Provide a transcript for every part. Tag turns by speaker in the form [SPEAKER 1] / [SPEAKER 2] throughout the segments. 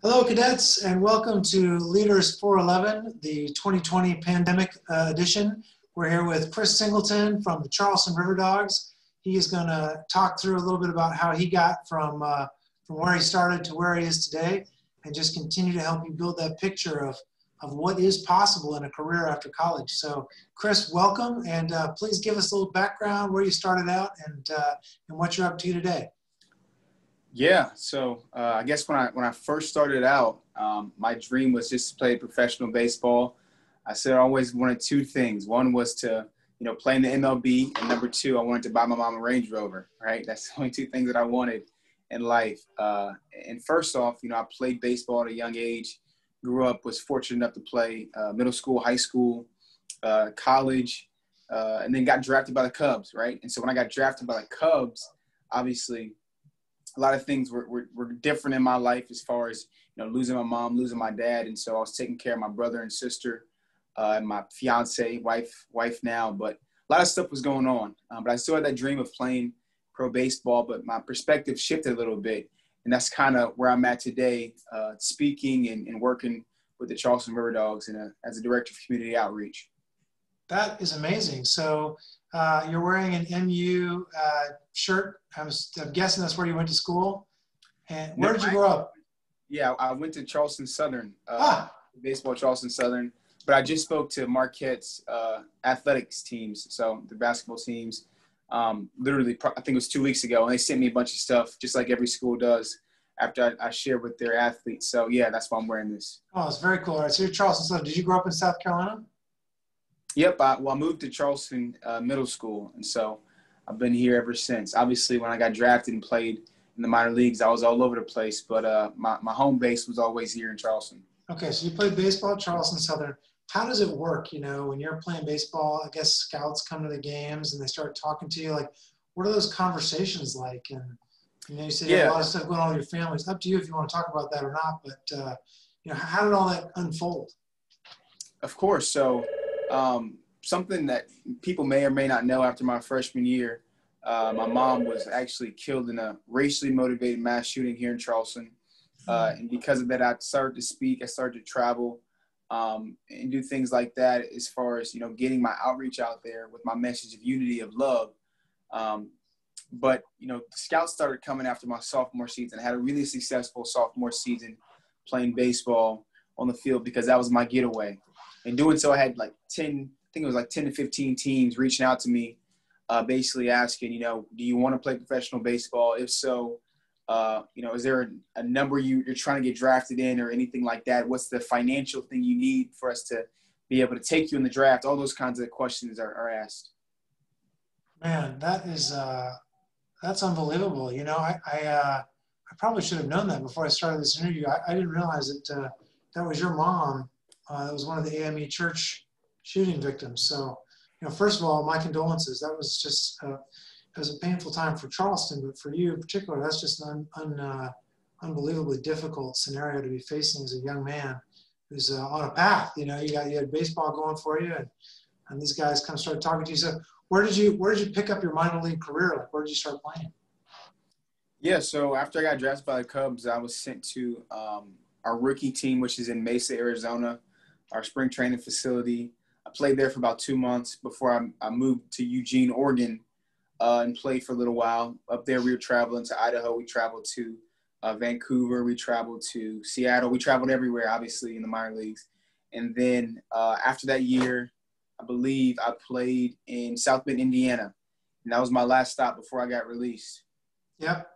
[SPEAKER 1] Hello, cadets, and welcome to Leaders 411, the 2020 pandemic edition. We're here with Chris Singleton from the Charleston Riverdogs. He is going to talk through a little bit about how he got from where he started to where he is today, and just continue to help you build that picture of what is possible in a career after college. So, Chris, welcome, and please give us a little background, where you started out, and what you're up to today.
[SPEAKER 2] Yeah, so I guess when I first started out, my dream was just to play professional baseball. I said I always wanted two things. One was to, play in the MLB, and number two, I wanted to buy my mom a Range Rover, right? That's the only two things that I wanted in life. And first off, I played baseball at a young age, grew up, was fortunate enough to play middle school, high school, college, and then got drafted by the Cubs, right? And so when I got drafted by the Cubs, obviously – a lot of things were different in my life as far as, losing my mom, losing my dad. And so I was taking care of my brother and sister, and my fiance, wife now, but a lot of stuff was going on. But I still had that dream of playing pro baseball, but my perspective shifted a little bit. And that's kind of where I'm at today, speaking and working with the Charleston Riverdogs as a director of community outreach.
[SPEAKER 1] That is amazing. So you're wearing an MU shirt. I'm guessing that's where you went to school. And where did you grow up?
[SPEAKER 2] Yeah, I went to Charleston Southern, baseball Charleston Southern. But I just spoke to Marquette's athletics teams, so the basketball teams, literally, I think it was 2 weeks ago. And they sent me a bunch of stuff, just like every school does, after I shared with their athletes. So, yeah, that's why I'm wearing this.
[SPEAKER 1] Oh, it's very cool. All right, so you're Charleston Southern. Did you grow up in South Carolina?
[SPEAKER 2] Yep. I moved to Charleston Middle School, and so I've been here ever since. Obviously, when I got drafted and played in the minor leagues, I was all over the place, but my home base was always here in Charleston.
[SPEAKER 1] Okay, so you played baseball at Charleston Southern. How does it work, when you're playing baseball? I guess scouts come to the games and they start talking to you. Like, what are those conversations like? And, you say you have a lot of stuff going on with your family. It's up to you if you want to talk about that or not, but, how did all that unfold?
[SPEAKER 2] Of course. So something that people may or may not know, after my freshman year, my mom was actually killed in a racially motivated mass shooting here in Charleston. And because of that, I started to speak. I started to travel and do things like that as far as, getting my outreach out there with my message of unity, of love. But, the scouts started coming after my sophomore season. I had a really successful sophomore season playing baseball on the field because that was my getaway. And doing so, I had like 10 to 15 teams reaching out to me, basically asking, do you want to play professional baseball? If so, is there a number you're trying to get drafted in or anything like that? What's the financial thing you need for us to be able to take you in the draft? All those kinds of questions are asked.
[SPEAKER 1] Man, that's unbelievable. I probably should have known that before I started this interview. I didn't realize that that was your mom. That was one of the AME church shooting victims. So, first of all, my condolences. That was just it was a painful time for Charleston, but for you in particular, that's just an unbelievably difficult scenario to be facing as a young man who's on a path. You had baseball going for you, and these guys kind of started talking to you. So, where did you pick up your minor league career? Like, where did you start playing?
[SPEAKER 2] Yeah, so after I got drafted by the Cubs, I was sent to our rookie team, which is in Mesa, Arizona, our spring training facility. I played there for about 2 months before I moved to Eugene, Oregon, and played for a little while. Up there, we were traveling to Idaho. We traveled to Vancouver. We traveled to Seattle. We traveled everywhere, obviously, in the minor leagues. And then after that year, I believe I played in South Bend, Indiana. And that was my last stop before I got released.
[SPEAKER 1] Yep.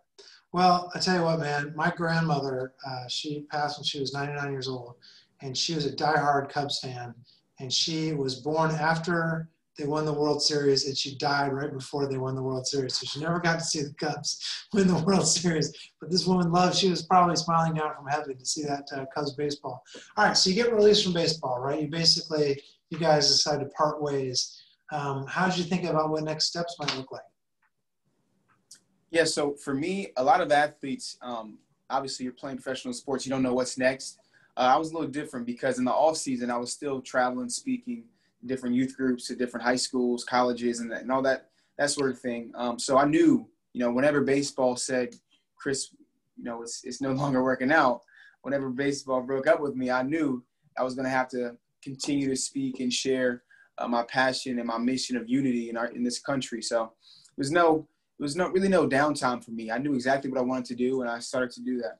[SPEAKER 1] Well, I tell you what, man, my grandmother, she passed when she was 99 years old, and she was a diehard Cubs fan. And she was born after they won the World Series, and she died right before they won the World Series. So she never got to see the Cubs win the World Series. But this woman loved, she was probably smiling down from heaven to see that Cubs baseball. All right, so you get released from baseball, right? You guys decide to part ways. How did you think about what next steps might look like?
[SPEAKER 2] Yeah, so for me, a lot of athletes, obviously you're playing professional sports, you don't know what's next. I was a little different because in the off season, I was still traveling, speaking to different youth groups, to different high schools, colleges, and all that sort of thing. So I knew, whenever baseball said, Chris, it's no longer working out, whenever baseball broke up with me, I knew I was going to have to continue to speak and share my passion and my mission of unity in this country. So it was really no downtime for me. I knew exactly what I wanted to do, and I started to do that.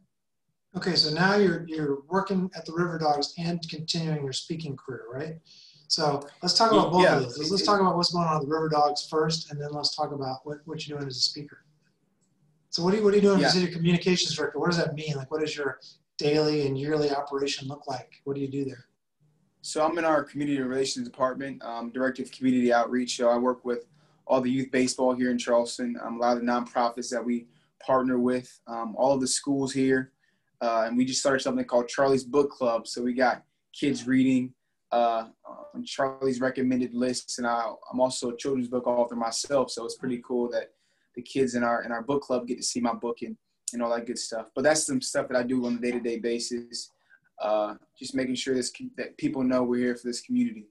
[SPEAKER 1] Okay, so now you're working at the Riverdogs and continuing your speaking career, right? So let's talk about both of those. Let's talk about what's going on at the Riverdogs first, and then let's talk about what you're doing as a speaker. So what are you doing as a communications director? What does that mean? Like, what does your daily and yearly operation look like? What do you do there?
[SPEAKER 2] So I'm in our community relations department, director of community outreach. So I work with all the youth baseball here in Charleston, a lot of the nonprofits that we partner with, all of the schools here. And we just started something called Charlie's Book Club. So we got kids reading on Charlie's recommended lists. And I'm also a children's book author myself. So it's pretty cool that the kids in our book club get to see my book and all that good stuff. But that's some stuff that I do on a day-to-day basis. Just making sure that people know we're here for this community.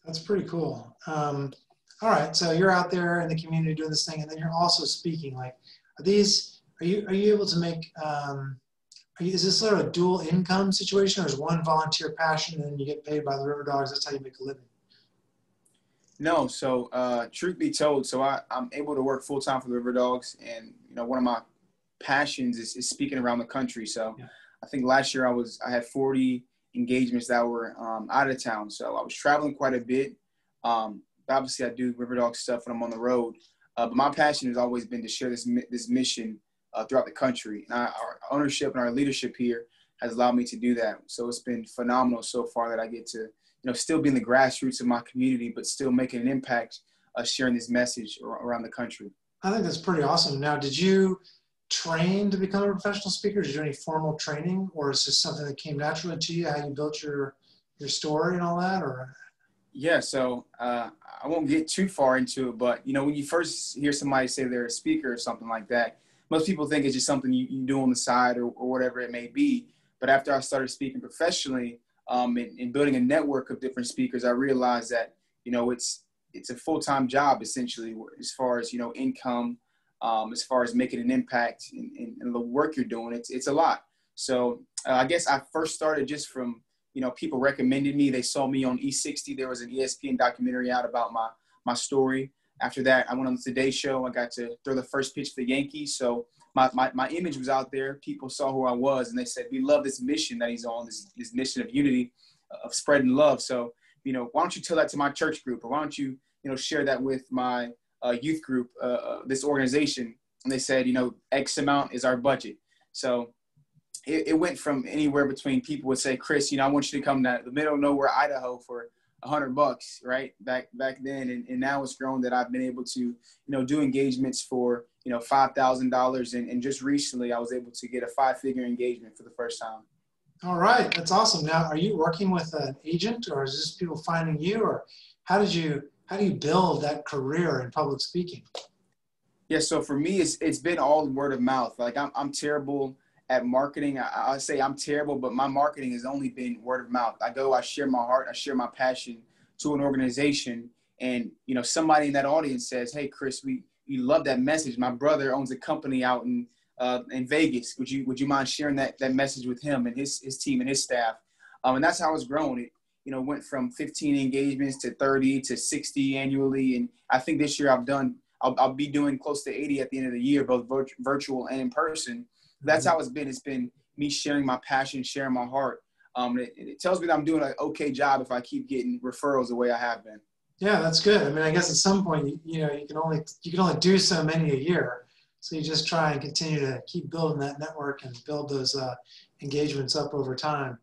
[SPEAKER 1] That's pretty cool. All right, so you're out there in the community doing this thing, and then you're also speaking. Like, are you able to make? Is this sort of a dual income situation, or is one volunteer passion and then you get paid by the Riverdogs? That's how you make a living.
[SPEAKER 2] No, so truth be told, so I'm able to work full time for the Riverdogs, and one of my passions is speaking around the country. So. Yeah. I think last year I had 40 engagements that were out of town. So I was traveling quite a bit. Obviously, I do Riverdog stuff when I'm on the road. But my passion has always been to share this mission throughout the country. And our ownership and our leadership here has allowed me to do that. So it's been phenomenal so far that I get to still be in the grassroots of my community, but still making an impact sharing this message around the country.
[SPEAKER 1] I think that's pretty awesome. Now, did you train to become a professional speaker? Did you do any formal training, or is this something that came naturally to you, how you built your story and all that? Or
[SPEAKER 2] yeah, so I won't get too far into it, but when you first hear somebody say they're a speaker or something like that, most people think it's just something you do on the side or whatever it may be. But after I started speaking professionally and building a network of different speakers, I realized that it's a full-time job essentially, as far as income. As far as making an impact in the work you're doing, it's a lot. So I guess I first started just from, people recommended me. They saw me on E60. There was an ESPN documentary out about my story. After that, I went on the Today Show. I got to throw the first pitch for the Yankees. So my image was out there. People saw who I was, and they said, we love this mission that he's on, this mission of unity, of spreading love. So, why don't you tell that to my church group, or why don't you, share that with my youth group, this organization. And they said, X amount is our budget. So it went from anywhere between people would say, Chris, I want you to come to the middle of nowhere, Idaho for $100, right? Back then. And now it's grown that I've been able to, do engagements for, $5,000. And just recently I was able to get a 5-figure engagement for the first time.
[SPEAKER 1] All right. That's awesome. Now, are you working with an agent, or is this people finding you, or how do you build that career in public speaking?
[SPEAKER 2] Yeah, so for me, it's been all word of mouth. Like I'm terrible at marketing. I say I'm terrible, but my marketing has only been word of mouth. I share my heart, I share my passion to an organization, and somebody in that audience says, "Hey, Chris, we love that message. My brother owns a company out in Vegas. Would you mind sharing that message with him and his team and his staff?" And that's how it's grown. It went from 15 engagements to 30 to 60 annually. And I think this year I'll be doing close to 80 at the end of the year, both virtual and in person. That's how it's been. It's been me sharing my passion, sharing my heart. It tells me that I'm doing an okay job if I keep getting referrals the way I have been.
[SPEAKER 1] Yeah, that's good. I mean, I guess at some point, you can only do so many a year. So you just try and continue to keep building that network and build those engagements up over time.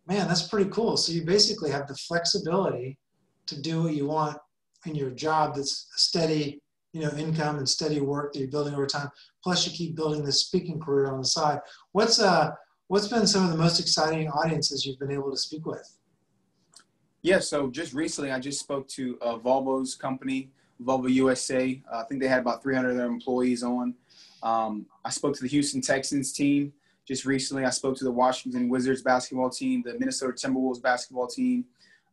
[SPEAKER 1] Man, that's pretty cool. So you basically have the flexibility to do what you want in your job that's a steady, income and steady work that you're building over time. Plus you keep building this speaking career on the side. What's been some of the most exciting audiences you've been able to speak with?
[SPEAKER 2] Yeah, so just recently I just spoke to Volvo's company, Volvo USA. I think they had about 300 of their employees on. I spoke to the Houston Texans team. Just recently, I spoke to the Washington Wizards basketball team, the Minnesota Timberwolves basketball team.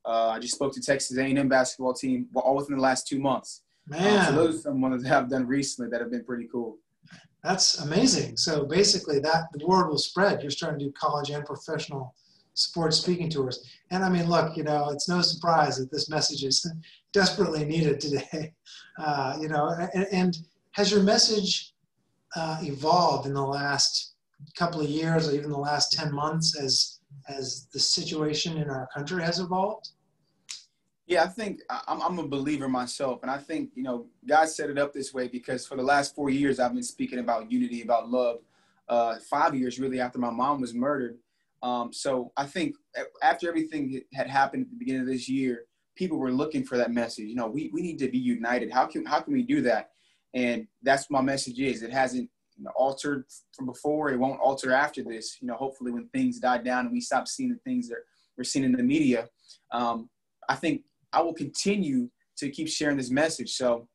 [SPEAKER 2] I just spoke to Texas A&M basketball team, all within the last 2 months.
[SPEAKER 1] Man.
[SPEAKER 2] So those are some ones that I've done recently that have been pretty cool.
[SPEAKER 1] That's amazing. So basically that the word will spread. You're starting to do college and professional sports speaking tours. And I mean, look, it's no surprise that this message is desperately needed today. And has your message evolved in the last couple of years or even the last 10 months as the situation in our country has evolved?
[SPEAKER 2] Yeah, I think I'm a believer myself. And I think, God set it up this way because for the last 4 years, I've been speaking about unity, about love, 5 years really after my mom was murdered. So I think after everything had happened at the beginning of this year, people were looking for that message. We need to be united. How can we do that? And that's what my message is. It hasn't altered from before. It won't alter after this. Hopefully when things die down and we stop seeing the things that we're seeing in the media, I think I will continue to keep sharing this message. So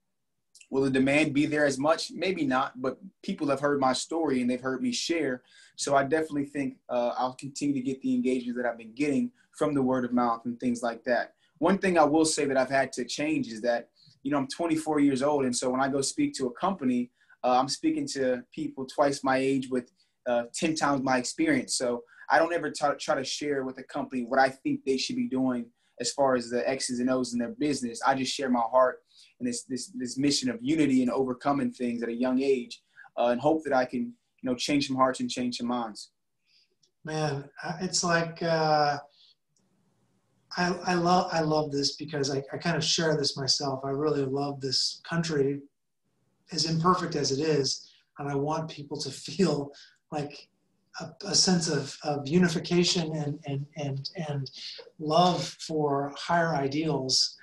[SPEAKER 2] will the demand be there as much? Maybe not, but people have heard my story and they've heard me share. So I definitely think I'll continue to get the engagement that I've been getting from the word of mouth and things like that. One thing I will say that I've had to change is that, I'm 24 years old. And so when I go speak to a company, I'm speaking to people twice my age with 10 times my experience. So I don't ever try to share with a company what I think they should be doing as far as the X's and O's in their business. I just share my heart and this mission of unity and overcoming things at a young age, and hope that I can, change some hearts and change some minds.
[SPEAKER 1] Man, it's like I love this because I kind of share this myself. I really love this country, as imperfect as it is, and I want people to feel like a sense of unification and love for higher ideals,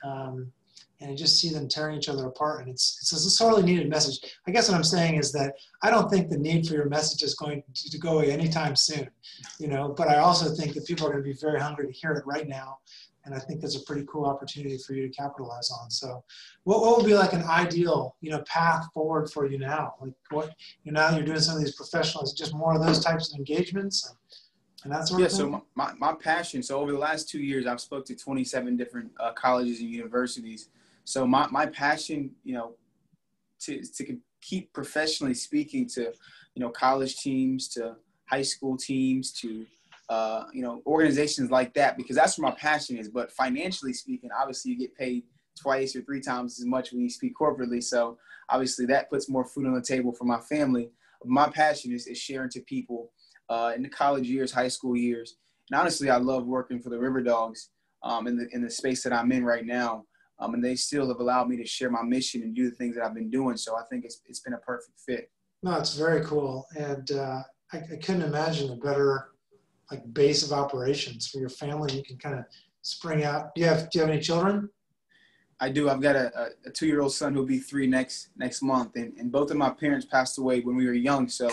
[SPEAKER 1] and just see them tearing each other apart. And it's a sorely needed message. I guess what I'm saying is that I don't think the need for your message is going to go away anytime soon, but I also think that people are going to be very hungry to hear it right now. And I think that's a pretty cool opportunity for you to capitalize on. So what would be like an ideal, path forward for you now? Like what, now you're doing some of these professionals, just more of those types of engagements and that sort of thing?
[SPEAKER 2] So my passion, so over the last 2 years, I've spoke to 27 different colleges and universities. So my passion, to keep professionally speaking to, college teams, to high school teams, to organizations like that, because that's where my passion is. But financially speaking, obviously you get paid twice or three times as much when you speak corporately. So obviously that puts more food on the table for my family. My passion is sharing to people in the college years, high school years. And honestly, I love working for the Riverdogs in the space that I'm in right now. And they still have allowed me to share my mission and do the things that I've been doing. So I think it's been a perfect fit.
[SPEAKER 1] No, it's very cool. And I couldn't imagine a better base of operations for your family. You can kind of spring out. Do you have any children?
[SPEAKER 2] I do. I've got a 2-year-old son who'll be 3 next month. And both of my parents passed away when we were young. So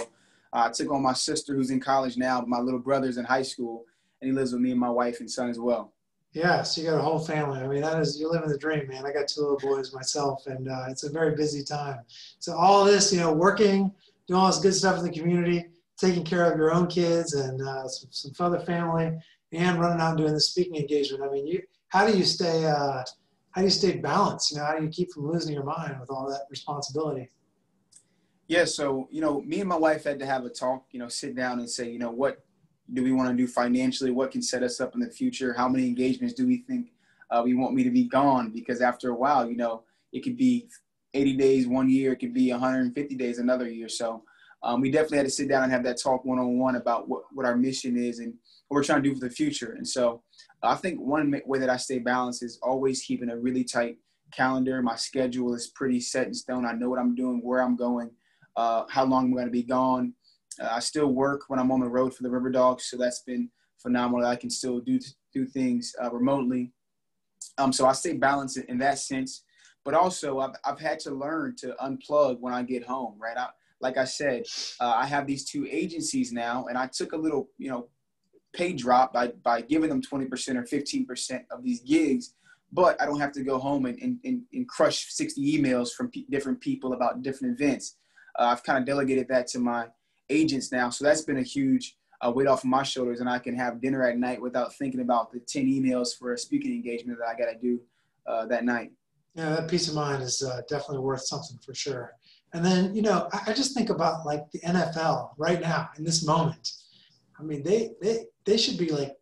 [SPEAKER 2] I took on my sister who's in college now. My little brother's in high school, and he lives with me and my wife and son as well.
[SPEAKER 1] Yeah, so you got a whole family. I mean, you're living the dream, man. I got 2 little boys myself, and it's a very busy time. So all this, working, doing all this good stuff in the community, taking care of your own kids and some other family, and running out and doing the speaking engagement. I mean, how do you stay balanced? How do you keep from losing your mind with all that responsibility?
[SPEAKER 2] Yeah, so, me and my wife had to have a talk, sit down and say, what do we want to do financially? What can set us up in the future? How many engagements do we think we want me to be gone? Because after a while, it could be 80 days, 1 year. It could be 150 days, another year. So we definitely had to sit down and have that talk one-on-one about what our mission is and what we're trying to do for the future. And so I think one way that I stay balanced is always keeping a really tight calendar. My schedule is pretty set in stone. I know what I'm doing, where I'm going, how long I'm going to be gone. I still work when I'm on the road for the Riverdogs, so that's been phenomenal. I can still do things remotely. So I stay balanced in that sense. But also, I've had to learn to unplug when I get home, right? Like I said, I have these 2 agencies now, and I took a little, pay drop by giving them 20% or 15% of these gigs, but I don't have to go home and crush 60 emails from different people about different events. I've kind of delegated that to my agents now. So that's been a huge weight off of my shoulders, and I can have dinner at night without thinking about the 10 emails for a speaking engagement that I got to do that night.
[SPEAKER 1] Yeah, that peace of mind is definitely worth something for sure. And then, you know, I just think about like the NFL right now in this moment. I mean, they should be like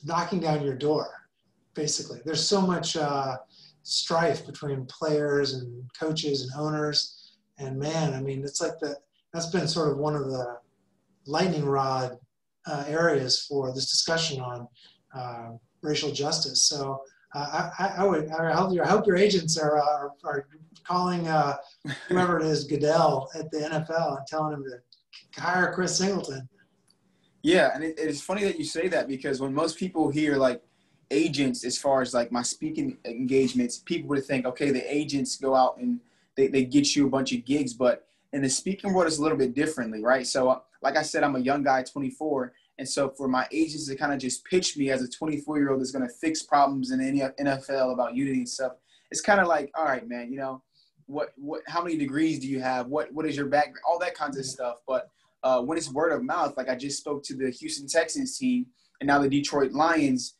[SPEAKER 1] knocking down your door, basically. There's so much strife between players and coaches and owners. And man, I mean, it's like that's been sort of one of the lightning rod areas for this discussion on racial justice. So I hope your agents are calling whoever it is, Goodell at the NFL, and telling him to hire Chris Singleton.
[SPEAKER 2] Yeah, and it's funny that you say that, because when most people hear like agents, as far as like my speaking engagements, people would think, okay, the agents go out and they get you a bunch of gigs, but in the speaking world, it's a little bit differently, right? So like I said, I'm a young guy, 24. And so for my agents to kind of just pitch me as a 24-year-old that's going to fix problems in the NFL about unity and stuff, it's kind of like, all right, man, you know, how many degrees do you have? What is your background? All that kinds of stuff. But when it's word of mouth, like I just spoke to the Houston Texans team, and now the Detroit Lions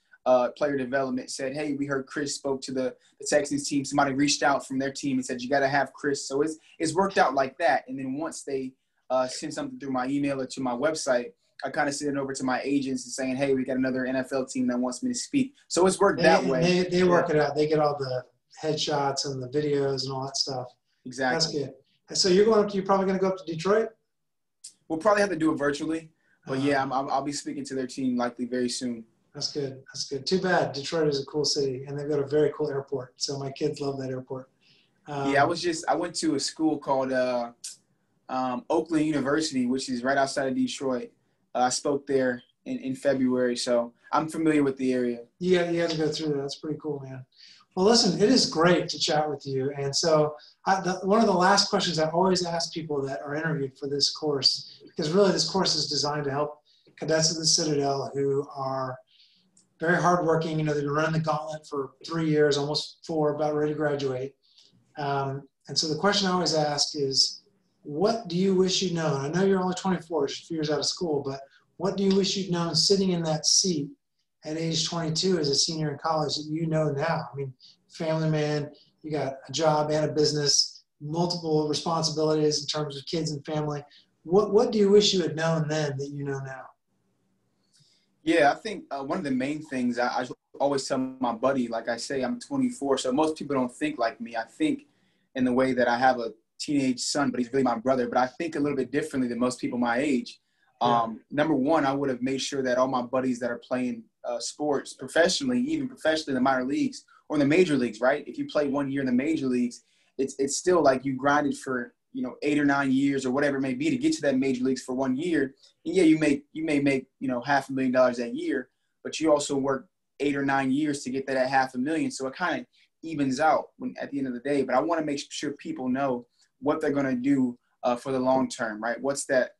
[SPEAKER 2] player development said, hey, we heard Chris spoke to the Texans team. Somebody reached out from their team and said, you got to have Chris. So it's worked out like that. And then once they send something through my email or to my website, I kind of send it over to my agents and saying, hey, we got another NFL team that wants me to speak. So it's worked that way.
[SPEAKER 1] They work it out. They get all the headshots and the videos and all that stuff.
[SPEAKER 2] Exactly.
[SPEAKER 1] That's good. And so you're probably going to go up to Detroit?
[SPEAKER 2] We'll probably have to do it virtually. But yeah, I'll be speaking to their team likely very soon.
[SPEAKER 1] That's good. That's good. Too bad. Detroit is a cool city, and they've got a very cool airport. So my kids love that airport.
[SPEAKER 2] Yeah, I went to a school called Oakland University, which is right outside of Detroit. I spoke there in February, so I'm familiar with the area.
[SPEAKER 1] Yeah, you had to go through that. That's pretty cool, man. Well, listen, it is great to chat with you. And so one of the last questions I always ask people that are interviewed for this course, because really this course is designed to help cadets of the Citadel who are very hardworking. You know, they've been running the gauntlet for 3 years, almost 4, about ready to graduate. And so the question I always ask is, what do you wish you'd known? I know you're only 24, just a few years out of school, but what do you wish you'd known sitting in that seat at age 22 as a senior in college that you know now? I mean, family man, you got a job and a business, multiple responsibilities in terms of kids and family. What do you wish you had known then that you know now?
[SPEAKER 2] Yeah, I think one of the main things I always tell my buddy, like I say, I'm 24, so most people don't think like me. I think in the way that I have a teenage son, but he's really my brother, but I think a little bit differently than most people my age. Number one, I would have made sure that all my buddies that are playing sports professionally, even professionally in the minor leagues or in the major leagues, right? If you play 1 year in the major leagues, it's still like you grinded for, 8 or 9 years or whatever it may be to get to that major leagues for 1 year. And yeah, you may make, $500,000 that year, but you also work 8 or 9 years to get that at $500,000. So it kind of evens out at the end of the day. But I want to make sure people know what they're going to do for the long term, right? What's that,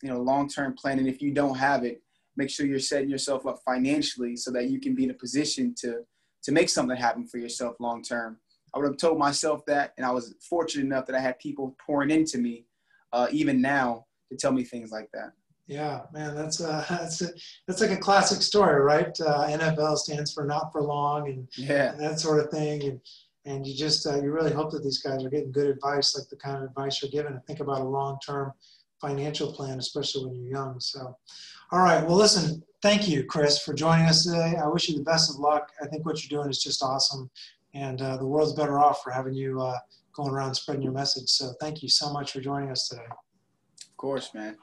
[SPEAKER 2] long-term plan? And if you don't have it, make sure you're setting yourself up financially so that you can be in a position to make something happen for yourself long-term. I would have told myself that, and I was fortunate enough that I had people pouring into me, even now, to tell me things like that.
[SPEAKER 1] Yeah, man, that's like a classic story, right? NFL stands for not for long, and that sort of thing. And you just you really hope that these guys are getting good advice, like the kind of advice you're given, and think about a long-term financial plan, especially when you're young. So, all right. Well, listen, thank you, Chris, for joining us today. I wish you the best of luck. I think what you're doing is just awesome. And the world's better off for having you going around spreading your message. So thank you so much for joining us today.
[SPEAKER 2] Of course, man.